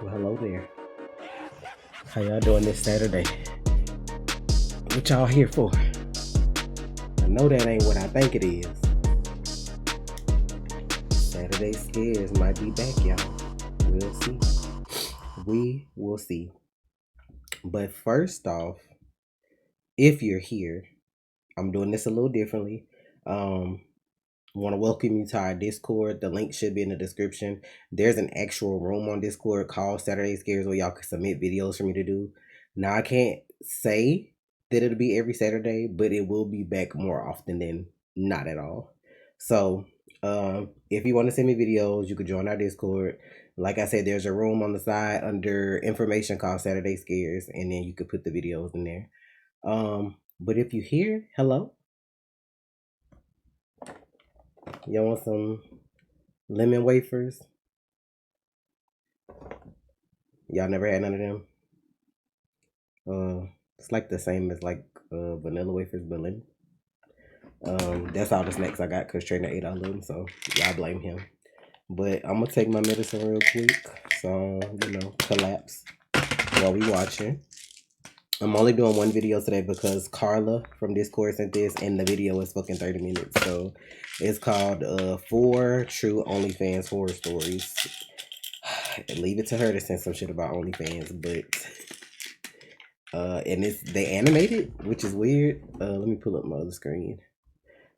Well, hello there. How y'all doing this Saturday? What y'all here for? I know that ain't what I think it is. Saturday Scares might be back, y'all. We'll see. We will see. But first off, if you're here, I'm doing this a little differently. Um, want to welcome you to our Discord. The link should be in the description. There's an actual room on Discord called Saturday Scares where y'all can submit videos for me to do. Now I can't say that it'll be every Saturday, but it will be back more often than not at all. So if you want to send me videos, you could join our Discord. Like I said, there's a room on the side under information called Saturday Scares, and then you could put the videos in there. But if you're here, hello. Y'all want some lemon wafers? Y'all never had none of them? It's like the same as like vanilla wafers, but lemon. That's all the snacks I got because Trainer ate all of them, so y'all blame him. But I'm gonna take my medicine real quick, so collapse while we watching. I'm only doing one video today because Carla from Discord sent this, and the video is fucking 30 minutes. So it's called 4 True OnlyFans Horror Stories. Leave it to her to send some shit about OnlyFans, but and they animated, which is weird. Let me pull up my other screen.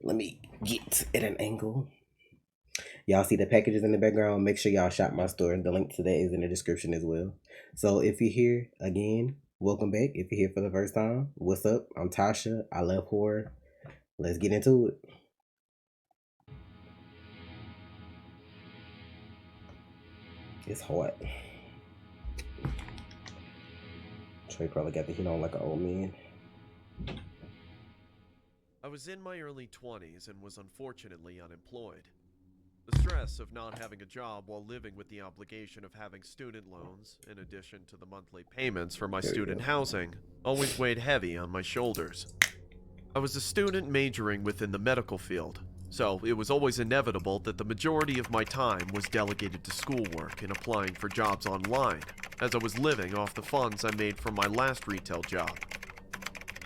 Let me get at an angle. Y'all see the packages in the background? Make sure y'all shop my store. The link to that is in the description as well. So if you're here again, welcome back. If you're here for the first time, what's up? I'm Tasha. I love horror. Let's get into it. It's hot. Trey probably got the heat on like an old man. I was in my early 20s and was unfortunately unemployed. The stress of not having a job while living with the obligation of having student loans, in addition to the monthly payments for my student housing, always weighed heavy on my shoulders. I was a student majoring within the medical field, so it was always inevitable that the majority of my time was delegated to schoolwork and applying for jobs online, as I was living off the funds I made from my last retail job.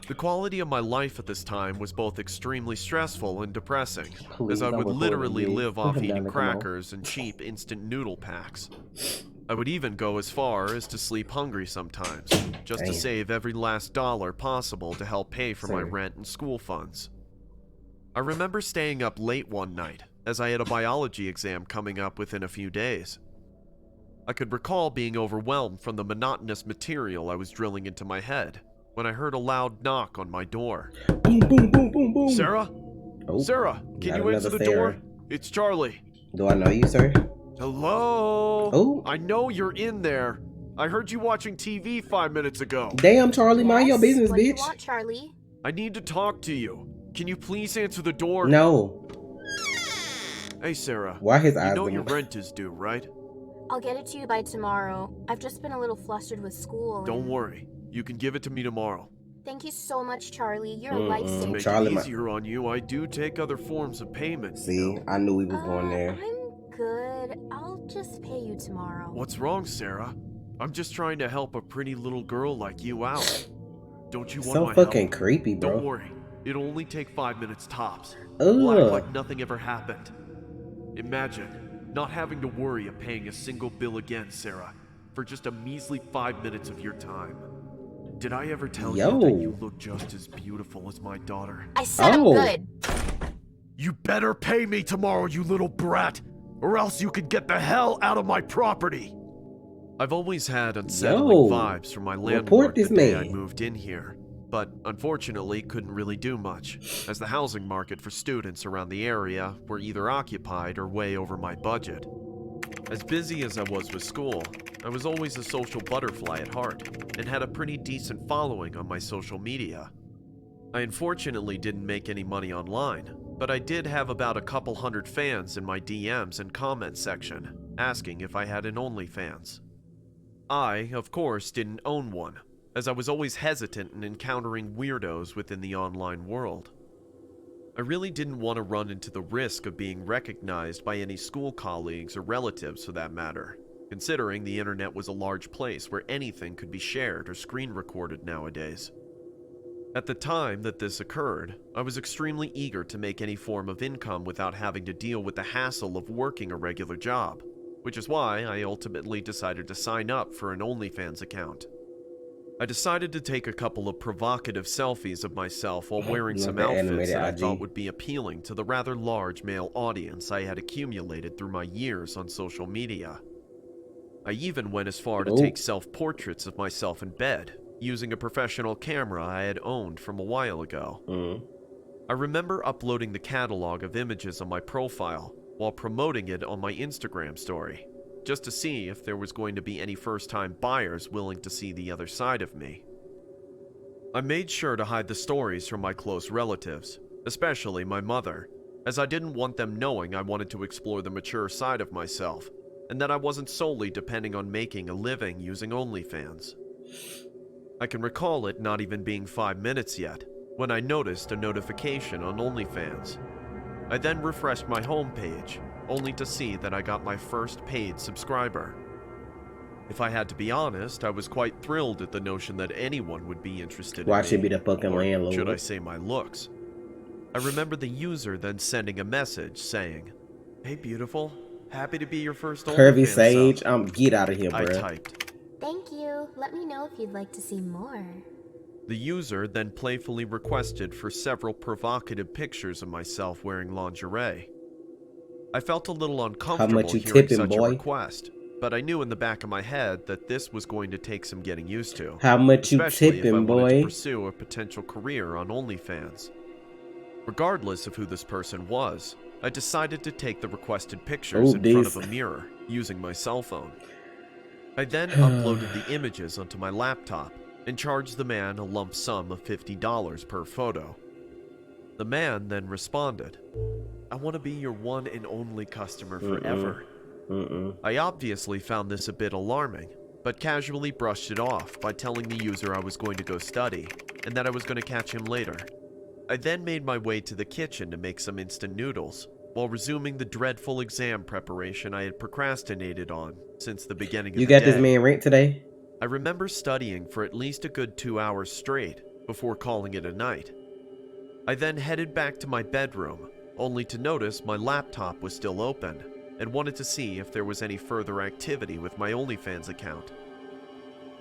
The quality of my life at this time was both extremely stressful and depressing, as I would literally live off eating crackers and cheap instant noodle packs. I would even go as far as to sleep hungry sometimes, just to save every last dollar possible to help pay for my rent and school funds. I remember staying up late one night, as I had a biology exam coming up within a few days. I could recall being overwhelmed from the monotonous material I was drilling into my head, when I heard a loud knock on my door. Boom, boom, boom, boom, boom. Sarah? Oh, Sarah, can you answer the door? It's Charlie. Do I know you, sir? Hello? Oh. I know you're in there. I heard you watching TV 5 minutes ago. Damn, Charlie, mind your business, what bitch. Do you want, Charlie? I need to talk to you. Can you please answer the door? No. Hey, Sarah. Why his eyes? You know your rent is due, right? I'll get it to you by tomorrow. I've just been a little flustered with school. Don't worry. You can give it to me tomorrow. Thank you so much, Charlie. You're a lifesaver. To make Charlie, it easier on you, I do take other forms of payment. See, I knew he was going there. I'm good. I'll just pay you tomorrow. What's wrong, Sarah? I'm just trying to help a pretty little girl like you out. Don't you want my So fucking help? creepy, bro. Don't worry. It'll only take 5 minutes tops. Ugh. We'll act like nothing ever happened. Imagine not having to worry of paying a single bill again, Sarah, for just a measly 5 minutes of your time. Did I ever tell you that you look just as beautiful as my daughter? I said I'm good. You better pay me tomorrow, you little brat, or else you can get the hell out of my property. I've always had unsettling vibes from my landlord the day I moved in here, but unfortunately couldn't really do much, as the housing market for students around the area were either occupied or way over my budget. As busy as I was with school, I was always a social butterfly at heart, and had a pretty decent following on my social media. I unfortunately didn't make any money online, but I did have about a couple hundred fans in my DMs and comment section, asking if I had an OnlyFans. I, of course, didn't own one, as I was always hesitant in encountering weirdos within the online world. I really didn't want to run into the risk of being recognized by any school colleagues or relatives for that matter, considering the internet was a large place where anything could be shared or screen recorded nowadays. At the time that this occurred, I was extremely eager to make any form of income without having to deal with the hassle of working a regular job, which is why I ultimately decided to sign up for an OnlyFans account. I decided to take a couple of provocative selfies of myself while wearing some outfits that I thought would be appealing to the rather large male audience I had accumulated through my years on social media. I even went as far to take self-portraits of myself in bed, using a professional camera I had owned from a while ago. I remember uploading the catalog of images on my profile while promoting it on my Instagram story, just to see if there was going to be any first-time buyers willing to see the other side of me. I made sure to hide the stories from my close relatives, especially my mother, as I didn't want them knowing I wanted to explore the mature side of myself, and that I wasn't solely depending on making a living using OnlyFans. I can recall it not even being 5 minutes yet, when I noticed a notification on OnlyFans. I then refreshed my homepage, only to see that I got my first paid subscriber. If I had to be honest, I was quite thrilled at the notion that anyone would be interested in me. Why should be the fucking landlord? Should I say my looks? I remember the user then sending a message saying, "Hey beautiful, happy to be your first Curvy OnlyFans Sage, sub." get out of here, bro. I typed, Thank you. Let me know if you'd like to see more. The user then playfully requested for several provocative pictures of myself wearing lingerie. I felt a little uncomfortable hearing such a request, but I knew in the back of my head that this was going to take some getting used to. How much you especially tipping, if I wanted boy? to pursue a potential career on OnlyFans. Regardless of who this person was, I decided to take the requested pictures in front of a mirror using my cell phone. I then uploaded the images onto my laptop and charged the man a lump sum of $50 per photo. The man then responded, "I want to be your one and only customer forever." I obviously found this a bit alarming, but casually brushed it off by telling the user I was going to go study and that I was going to catch him later. I then made my way to the kitchen to make some instant noodles, while resuming the dreadful exam preparation I had procrastinated on since the beginning of the day. You got this man rent today? I remember studying for at least a good 2 hours straight before calling it a night. I then headed back to my bedroom, only to notice my laptop was still open and wanted to see if there was any further activity with my OnlyFans account.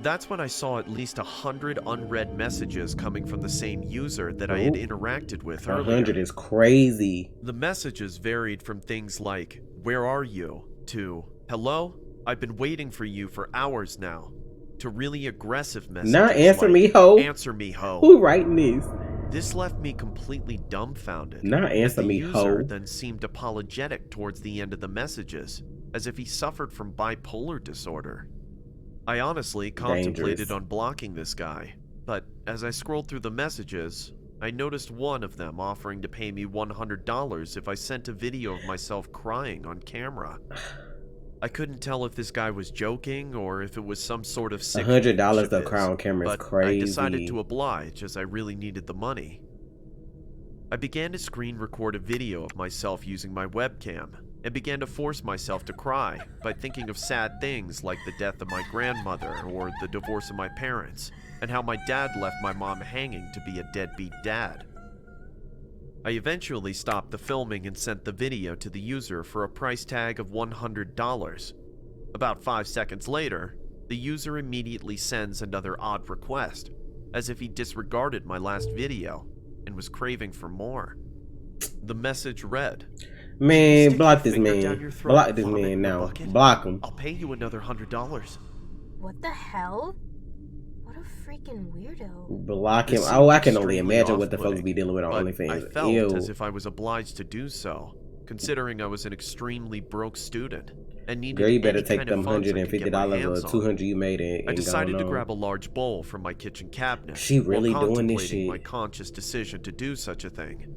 That's when I saw at least 100 unread messages coming from the same user that I had interacted with earlier. 100 is crazy. The messages varied from things like, "Where are you?" to, "Hello? I've been waiting for you for hours now," to really aggressive messages Not answer like, me, ho. "Answer me, ho." Who writing this? This left me completely dumbfounded. Not answer me, ho. The user then seemed apologetic towards the end of the messages, as if he suffered from bipolar disorder. I honestly contemplated on blocking this guy, but as I scrolled through the messages, I noticed one of them offering to pay me $100 if I sent a video of myself crying on camera. I couldn't tell if this guy was joking or if it was some sort of sick $100 to cry on camera is crazy. I decided to oblige as I really needed the money. I began to screen record a video of myself using my webcam and began to force myself to cry by thinking of sad things like the death of my grandmother or the divorce of my parents, and how my dad left my mom hanging to be a deadbeat dad. I eventually stopped the filming and sent the video to the user for a price tag of $100. About 5 seconds later, the user immediately sends another odd request, as if he disregarded my last video and was craving for more. The message read, "Man, block this man. Block this man now. Block him. I'll pay you another $100. What the hell? What a freaking weirdo. Block him. Oh, I can only imagine what the folks be dealing with on But OnlyFans. I felt Ew. as if I was obliged to do so, considering I was an extremely broke student and needed Girl, you better any take kind them of funds I could get my $150 hands or on. $200 you made and I decided to gone on. grab a large bowl from my kitchen cabinet. She really while doing this contemplating shit. my conscious decision to do such a thing.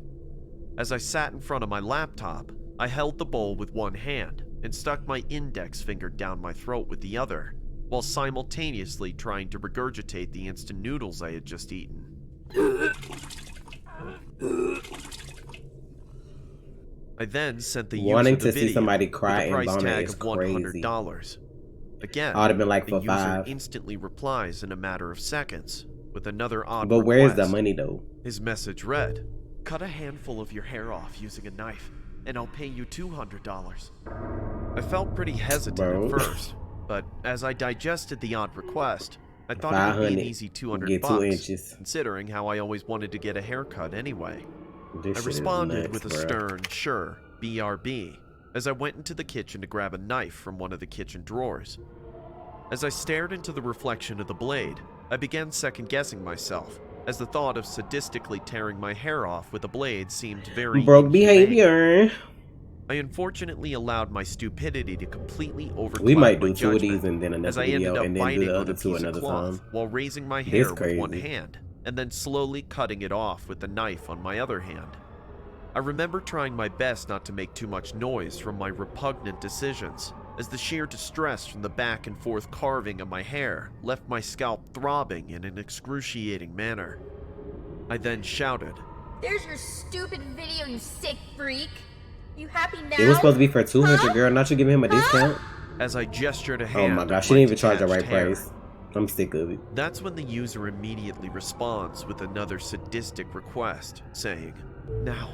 As I sat in front of my laptop, I held the bowl with one hand and stuck my index finger down my throat with the other, while simultaneously trying to regurgitate the instant noodles I had just eaten. I then sent the user Wanting the to see video somebody with cry a and price vomit tag is of crazy. $100. Again, I would have been like the for user 5. instantly replies in a matter of seconds with another odd But where's the request. money though? His message read, "Cut a handful of your hair off using a knife, and I'll pay you $200. I felt pretty hesitant at Bro. first, but as I digested the odd request, I thought it would be an 500. easy 200 Get 2 bucks, inches. considering how I always wanted to get a haircut anyway. This I shit is responded nuts, with a bro. stern, sure, BRB, as I went into the kitchen to grab a knife from one of the kitchen drawers. As I stared into the reflection of the blade, I began second-guessing myself, as the thought of sadistically tearing my hair off with a blade seemed very Broke inhumane. behavior. I unfortunately allowed my stupidity to completely overcloud We might my do 2 of these judgment, and then as another I ended video up and then do biting the on other a 2 piece of another cloth time. while raising my This hair with one crazy. hand, and then slowly cutting it off with the knife on my other hand. I remember trying my best not to make too much noise from my repugnant decisions, as the sheer distress from the back and forth carving of my hair left my scalp throbbing in an excruciating manner. I then shouted, There's your stupid video, you sick freak. You happy now? It was supposed to be for 200, Huh? girl. Not you giving him a discount? as I gestured a Oh hand. my at gosh, she didn't even charge the detached right hair. price. I'm sick of it. That's when the user immediately responds with another sadistic request, saying, "Now,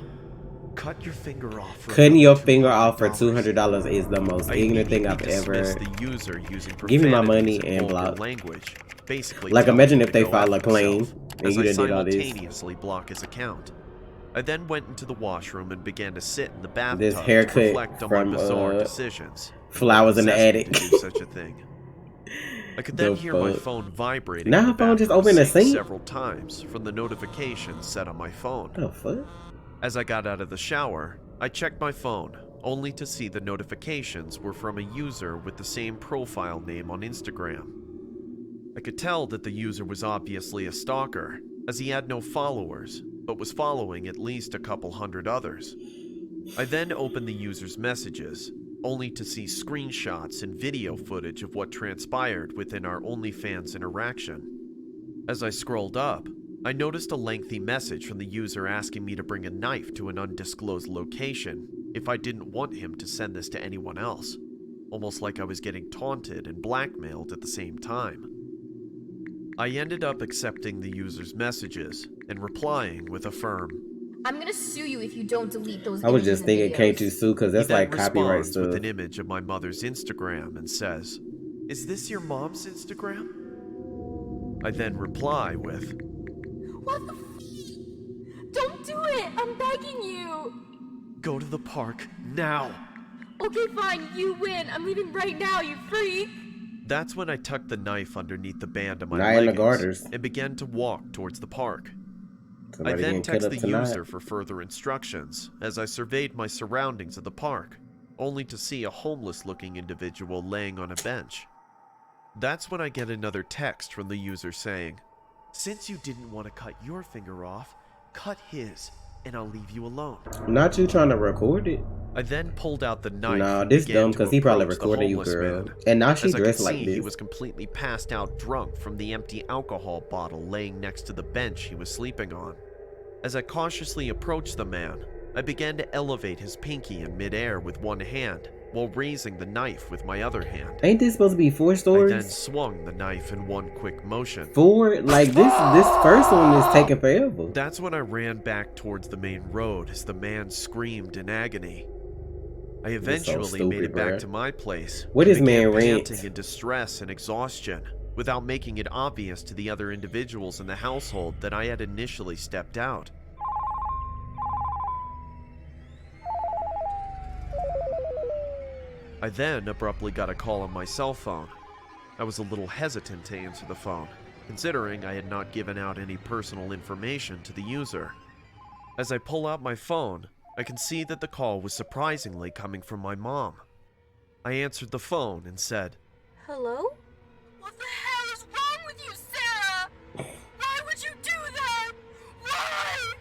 cut your finger off." For Cutting another your finger off for $200. $200 is the most I ignorant thing immediately I've ever. dismissed the user using Give me my profanities money and vulgar block. language, basically Like, telling imagine him if to they go file F a claim himself, and as you I done did all this. simultaneously block his account. I then went into the washroom and began to sit in the bathtub This to haircut reflect on my from, bizarre decisions. and Flowers what in the possessed me attic. to do such a thing. I could then The hear my fuck? phone vibrating. Now in the her phone just bathroom opened the sink sink? several times from the notifications set on my phone. The fuck? As I got out of the shower, I checked my phone, only to see the notifications were from a user with the same profile name on Instagram. I could tell that the user was obviously a stalker, as he had no followers, but was following at least a couple hundred others. I then opened the user's messages, only to see screenshots and video footage of what transpired within our OnlyFans interaction. As I scrolled up, I noticed a lengthy message from the user asking me to bring a knife to an undisclosed location if I didn't want him to send this to anyone else, almost like I was getting taunted and blackmailed at the same time. I ended up accepting the user's messages and replying with a firm, I'm gonna sue you if you don't delete those I was images just and thinking, can't you videos. sue? Because He that's then like copyright responds with stuff. an image of my mother's Instagram and says, "Is this your mom's Instagram?" I then reply with, What the f? Don't do it! I'm begging you! "Go to the park now." Okay, fine, you win. I'm leaving right now, you freak! That's when I tucked the knife underneath the band of my Not in the leggings garters. and began to walk towards the park. I Somebody then getting cut texted up the tonight. user for further instructions as I surveyed my surroundings of the park, only to see a homeless-looking individual laying on a bench. That's when I get another text from the user saying, "Since you didn't want to cut your finger off, cut his, and I'll leave you alone." Not you trying to record it. I then pulled out the knife. Nah, and this began dumb to because he probably approach the recorded you, homeless girl. man. And now she As I could dressed like see, this. he was completely passed out drunk from the empty alcohol bottle laying next to the bench he was sleeping on. As I cautiously approached the man, I began to elevate his pinky in midair with one hand, while raising the knife with my other hand. Ain't this supposed to be 4 I then stories? swung the knife in one quick motion. 4? Like this first one is taking forever. That's when I ran back towards the main road as the man screamed in agony. I eventually made it back bruh. to my place. What and is began man rent? panting in distress and exhaustion, without making it obvious to the other individuals in the household that I had initially stepped out. I then abruptly got a call on my cell phone. I was a little hesitant to answer the phone, considering I had not given out any personal information to the user. As I pull out my phone, I can see that the call was surprisingly coming from my mom. I answered the phone and said, Hello? What the hell is wrong with you, Sarah? Why would you do that? Why?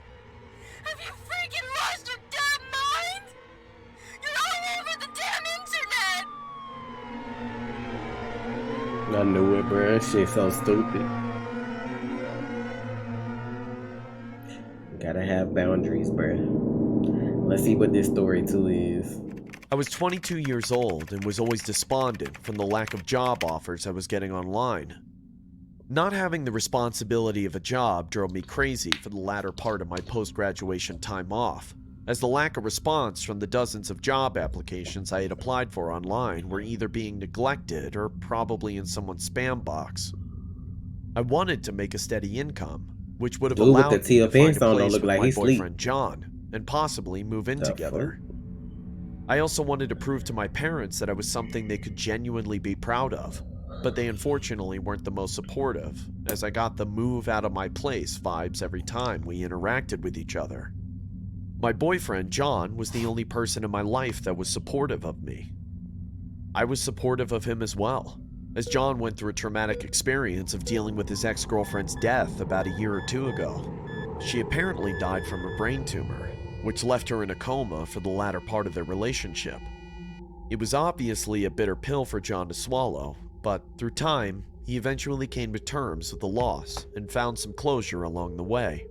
Have you freaking lost your damn mind? You're all over the damn internet! I knew it, bruh. Shit so stupid. Gotta have boundaries, bruh. Let's see what this story 2 is. I was 22 years old and was always despondent from the lack of job offers I was getting online. Not having the responsibility of a job drove me crazy for the latter part of my post-graduation time off, as the lack of response from the dozens of job applications I had applied for online were either being neglected or probably in someone's spam box. I wanted to make a steady income, which would have Dude with the allowed me to teal find pants a on don't place look with like my he sleep. boyfriend John and possibly move in The together. I also wanted to prove to my parents that I was something they could genuinely be proud of, but they unfortunately weren't the most supportive, as I got the move out of my place vibes every time we interacted with each other. My boyfriend, John, was the only person in my life that was supportive of me. I was supportive of him as well, as John went through a traumatic experience of dealing with his ex-girlfriend's death about a year or two ago. She apparently died from a brain tumor, which left her in a coma for the latter part of their relationship. It was obviously a bitter pill for John to swallow, but through time, he eventually came to terms with the loss and found some closure along the way.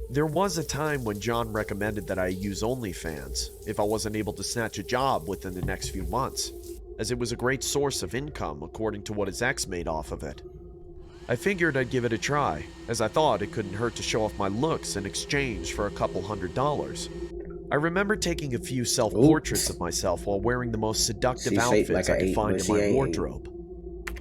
There was a time when John recommended that I use OnlyFans if I wasn't able to snatch a job within the next few months, as it was a great source of income according to what his ex made off of it. I figured I'd give it a try, as I thought it couldn't hurt to show off my looks in exchange for a couple $100s. I remember taking a few self-portraits of myself while wearing the most seductive She shaped outfits like I an could 8, find but in she my ain't 8. wardrobe.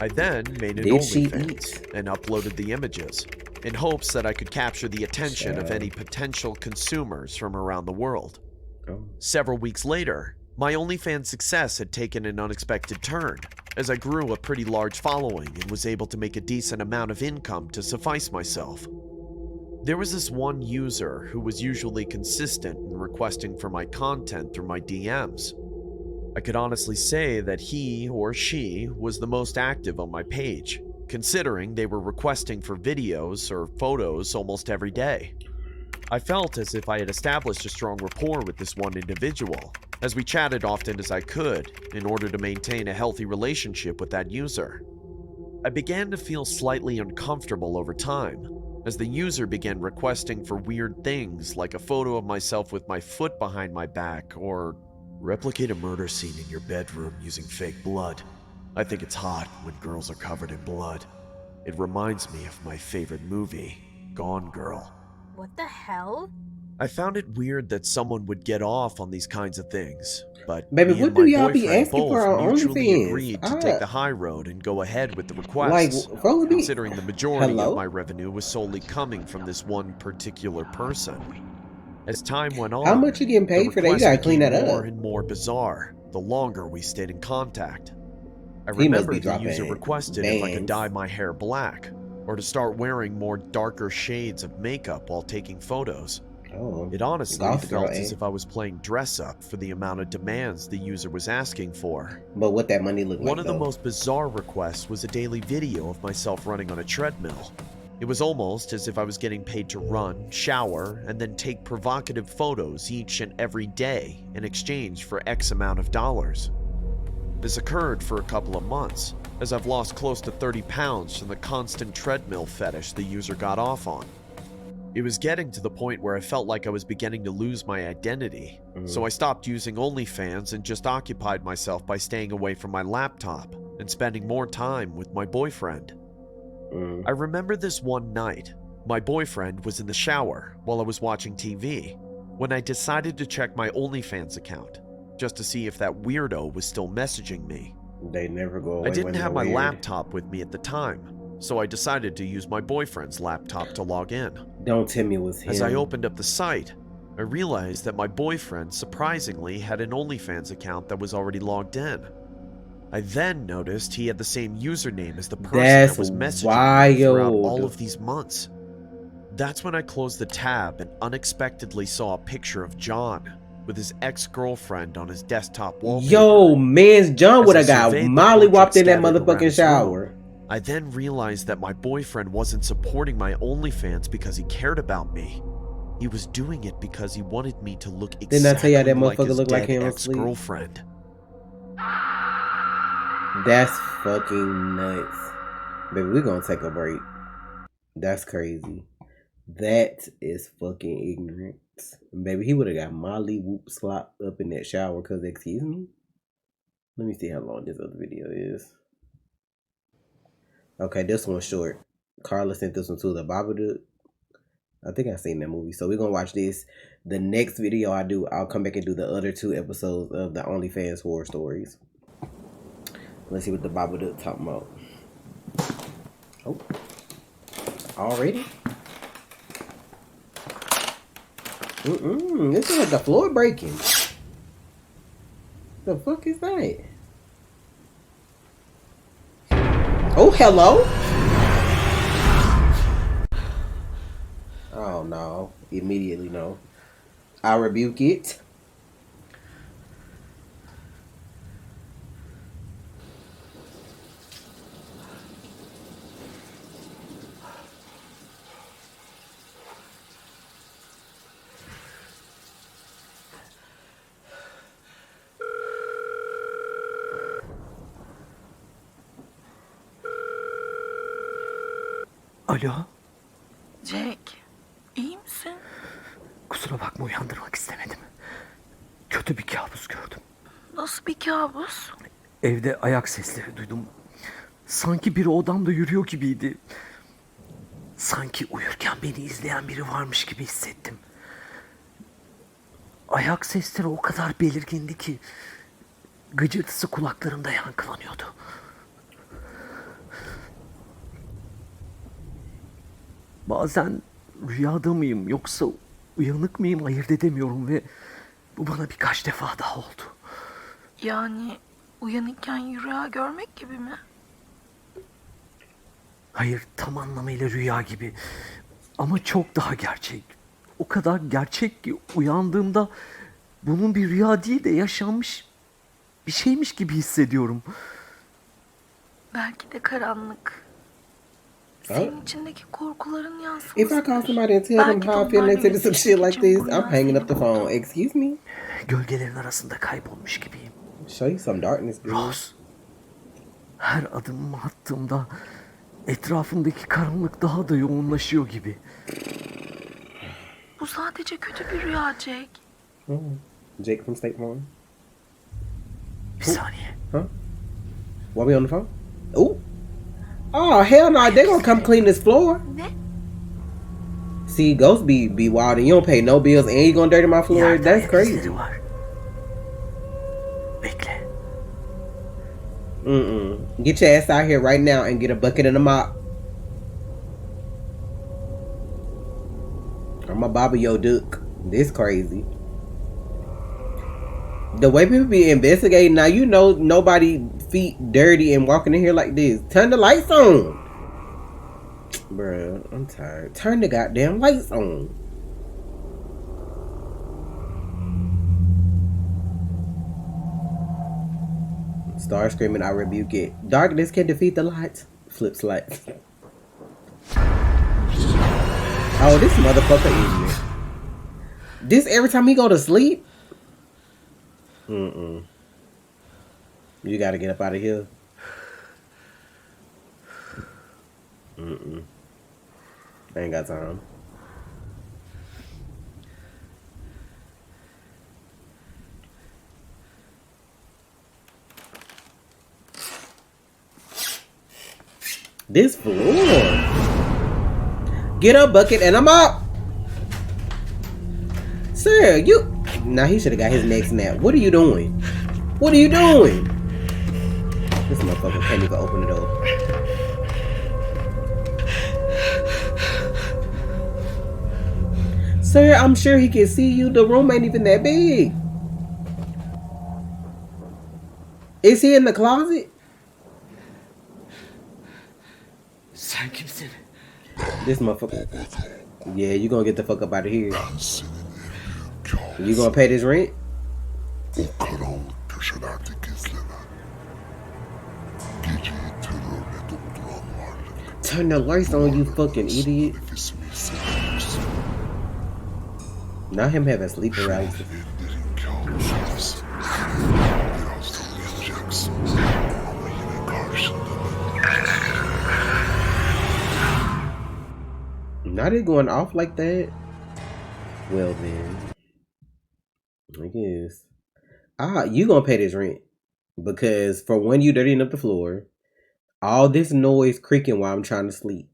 I then made an Did she OnlyFans eat? and uploaded the images, in hopes that I could capture the attention of Child. any potential consumers from around the world. Oh. Several weeks later, my OnlyFans success had taken an unexpected turn, as I grew a pretty large following and was able to make a decent amount of income to suffice myself. There was this one user who was usually consistent in requesting for my content through my DMs. I could honestly say that he or she was the most active on my page, considering they were requesting for videos or photos almost every day. I felt as if I had established a strong rapport with this one individual, as we chatted often as I could in order to maintain a healthy relationship with that user. I began to feel slightly uncomfortable over time, as the user began requesting for weird things like a photo of myself with my foot behind my back or replicate a murder scene in your bedroom using fake blood. I think it's hot when girls are covered in blood. It reminds me of my favorite movie, Gone Girl. What the hell? I found it weird that someone would get off on these kinds of things, but Baby, me what and do my y'all be boyfriend asking for both on mutually OnlyFans? agreed to take the high road and go ahead with the Like, requests, folks be... considering the majority of my Hello? revenue was solely coming from this one particular person. As time went on, How much you getting the paid for that? You requests gotta clean became that more up. and more bizarre the longer we stayed in contact. I He must remember be the user dropping requested if I could bands. dye my hair black, or to start wearing more darker shades of makeup while taking photos. Oh, It honestly goth girl, felt as eh? if I was playing dress up for the amount of demands the user was asking for. But what that money look One like, of the though? most bizarre requests was a daily video of myself running on a treadmill. It was almost as if I was getting paid to run, shower, and then take provocative photos each and every day in exchange for X amount of dollars. This occurred for a couple of months, as I've lost close to 30 pounds from the constant treadmill fetish the user got off on. It was getting to the point where I felt like I was beginning to lose my identity, so I stopped using OnlyFans and just occupied myself by staying away from my laptop and spending more time with my boyfriend. I remember this one night, my boyfriend was in the shower while I was watching TV, when I decided to check my OnlyFans account, just to see if that weirdo was still messaging me. They never go away. I didn't when have they're my weird. laptop with me at the time, so I decided to use my boyfriend's laptop to log in. Don't tell me it was him. As I opened up the site, I realized that my boyfriend surprisingly had an OnlyFans account that was already logged in. I then noticed he had the same username as the person That's that was messaging me throughout all wild. of these months. That's when I closed the tab and unexpectedly saw a picture of John with his ex-girlfriend on his desktop wallpaper. Yo, man's John As would I have got surveyed the Molly portrait whopped in that scattered around motherfucking his shower. room, I then realized that my boyfriend wasn't supporting my OnlyFans because he cared about me. He was doing it because he wanted me to look exactly Didn't I tell y'all that like motherfucker his look like dead him asleep? ex-girlfriend. That's fucking nuts. Baby, we're gonna take a break. That's crazy. That is fucking ignorant. Baby, he would have got Molly whoop slop up in that shower because, excuse me. Let me see how long this other video is. Okay, this one's short. Carla sent this one to the Babadook. I think I've seen that movie. So we're going to watch this. The next video I do, I'll come back and do the other 2 episodes of the OnlyFans horror stories. Let's see what the Babadook talking about. Oh. Already? This is like the floor breaking. The fuck is that? Oh, hello? Oh, no. Immediately, no. I rebuke it. Alo, Jack, iyi misin? kusura bakma uyandırmak istemedim. Kötü bir kabus gördüm. Nasıl bir kabus? Evde ayak sesleri duydum. Sanki biri odamda yürüyor gibiydi. Sanki uyurken beni izleyen biri varmış gibi hissettim. Ayak sesleri o kadar belirgindi ki gıcırtısı kulaklarımda yankılanıyordu. Bazen rüyada mıyım yoksa uyanık mıyım ayırt edemiyorum ve bu bana birkaç defa daha oldu. Yani uyanıkken rüya görmek gibi mi? Hayır, tam anlamıyla rüya gibi ama çok daha gerçek. O kadar gerçek ki uyandığımda bunun bir rüya değil de yaşanmış bir şeymiş gibi hissediyorum. Belki de karanlık. Senin içindeki korkuların yansıması. If I call somebody and tell them how I feel and they say some shit like this, I'm hanging up the phone. Excuse me? Gölgelerin arasında kaybolmuş gibiyim. Show you some darkness, girl. Rose, her adımımı attığımda etrafımdaki karanlık daha da yoğunlaşıyor gibi. Bu sadece kötü bir rüya Jack. Jake from State Farm. Bir saniye. Huh? While we on the phone? Ooh. Oh, hell no. They gonna come clean this floor. Ne? See, ghosts be wild and you don't pay no bills and you gonna dirty my floor. Yerde That's ayak crazy. izleri var. Bekle. Get your ass out here right now and get a bucket and a mop. I'm a Baba Yo Duke. This crazy. The way people be investigating now, you know nobody feet dirty and walking in here like this. Turn the lights on. Bruh, I'm tired. Turn the goddamn lights on. Star screaming, I rebuke it. Darkness can defeat the light. Flip slides. Oh, this motherfucker is me. This every time he go to sleep? You gotta get up out of here. I ain't got time. This floor. Get a bucket and I'm up. Sir, you... Now he should have got his neck snapped. What are you doing? What are you doing? This motherfucker can't even open the door. Sir, I'm sure he can see you. The room ain't even that big. Is he in the closet? Sen kimsin? This motherfucker. Yeah, you gonna get the fuck up out of here. You gonna pay this rent? O karanlık köşelerde gizlenen, geceyi terörle dolduran varlık. Turn the lights on, you fucking idiot. Nefesimi hissediyorsun. Not him having sleep paralysis. Ellerin kabusundasın. Birazdan uyanacaksın. Ama yine karşında ben olacağım. Not it going off like that. Well then, I guess. You gonna pay this rent because for one, you dirtying up the floor. All this noise creaking while I'm trying to sleep,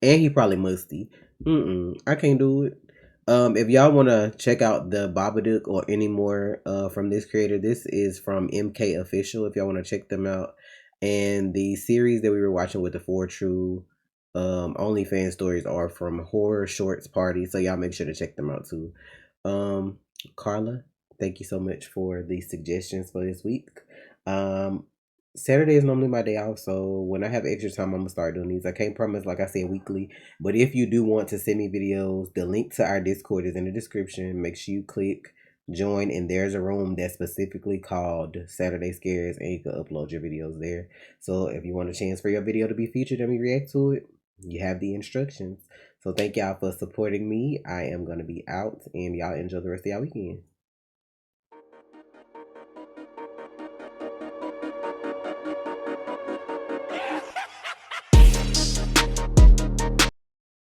and he probably musty. I can't do it. If y'all want to check out the Babadook or any more from this creator, this is from MK Official. If y'all want to check them out, and the series that we were watching with the four true OnlyFans stories are from Horror Shorts Party. So y'all make sure to check them out too. Um, Carla, thank you so much for the suggestions for this week. Saturday is normally my day off, so when I have extra time, I'm gonna start doing these. I can't promise, like I said, weekly, but if you do want to send me videos, the link to our Discord is in the description. Make sure you click join, and there's a room that's specifically called Saturday Scares, and you can upload your videos there. So if you want a chance for your video to be featured and we react to it, you have the instructions. So thank y'all for supporting me. I am gonna be out, and y'all enjoy the rest of y'all weekend.